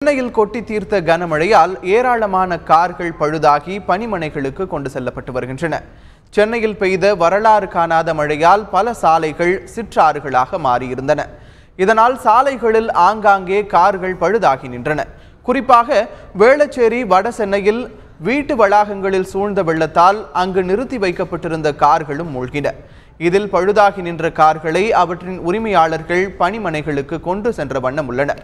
சென்னையில் கொட்டி தீர்த்த கனமழையால் ஏராளமான கார்கள் பழுதாகி பணிமனைகளுக்கு கொண்டு செல்லப்பட்டு வருகின்றன. சென்னையில் பெய்த வரலாறு காணாத மழையால் பல சாலைகள் சிற்றாறுகளாக மாறியிருந்தன. இதனால் சாலைகளில் ஆங்காங்கே கார்கள் பழுதாகி நின்றன. குறிப்பாக வேளச்சேரி வட சென்னையில் வீட்டு வளாகங்களில் சூழ்ந்த வெள்ளத்தால் அங்கு நிறுத்தி வைக்கப்பட்டிருந்த கார்களும் மூழ்கின. இதில் பழுதாகி நின்ற கார்களை அவற்றின் உரிமையாளர்கள் பணிமனைகளுக்கு கொண்டு சென்ற வண்ணம் உள்ளனர்.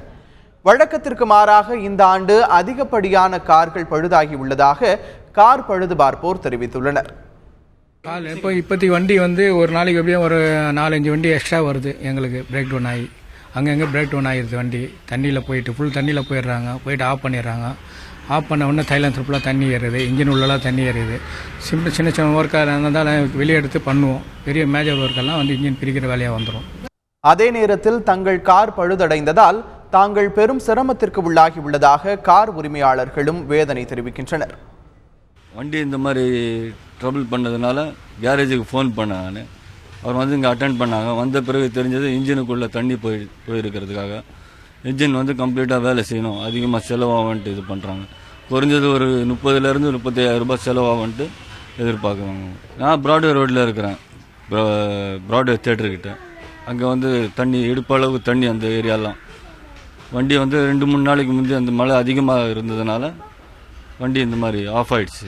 வழக்கத்திற்கு மாறாக இந்த ஆண்டு அதிகப்படியான கார்கள் பழுதாகி உள்ளதாக கார் பழுது பார்ப்போர் தெரிவித்துள்ளனர். இப்போதைக்கு வண்டி ஒரு நாளைக்கு எப்படியும் ஒரு 4-5 வண்டி எக்ஸ்ட்ரா வருது. எங்களுக்கு பிரேக் டவுன் ஆகி அங்கங்கே பிரேக் டவுன் ஆகிடுது. வண்டி தண்ணியில் போயிட்டு ஃபுல் தண்ணியில் போயிடுறாங்க. போயிட்டு ஆஃப் பண்ணிடுறாங்க. ஆஃப் பண்ண உடனே தைலண்ட் ஃபுல்லாக தண்ணி ஏறுது. இன்ஜின் உள்ளலாம் தண்ணி ஏறுது. சின்ன சின்ன ஒர்க்காக இருந்தாலும் வெளியே எடுத்து பண்ணுவோம். பெரிய மேஜர் ஒர்க்கெல்லாம் இன்ஜின் பிரிக்கிற வேலையாக வந்துடும். அதே நேரத்தில் தங்கள் கார் பழுதடைந்ததால் தாங்கள் பெரும் சிரமத்திற்கு உள்ளாகி உள்ளதாக கார் உரிமையாளர்களும் வேதனை தெரிவிக்கின்றனர். வண்டி இந்த மாதிரி ட்ரபிள் பண்ணதுனால கேரேஜுக்கு ஃபோன் பண்ணாங்க. அவர் இங்கே அட்டென்ட் பண்ணாங்க. வந்த பிறகு தெரிஞ்சது இன்ஜினுக்குள்ளே தண்ணி போயிருக்கிறதுக்காக இன்ஜின் கம்ப்ளீட்டாக வேலை செய்யணும், அதிகமாக செலவாகன்ட்டு இது பண்ணுறாங்க. குறைஞ்சது ஒரு 30,000 to 35,000 ரூபாய் செலவாகன்ட்டு எதிர்பார்க்குறாங்க. நான் ப்ராட்வே ரோட்டில் இருக்கிறேன், ப்ராட்வே தேட்டர்கிட்ட. அங்கே தண்ணி இடுப்பளவு தண்ணி அந்த ஏரியாலாம். வண்டி 2-3 நாளைக்கு முந்தைய அந்த மழை அதிகமாக இருந்ததுனால வண்டி இந்த மாதிரி ஆஃப் ஆயிடுச்சு.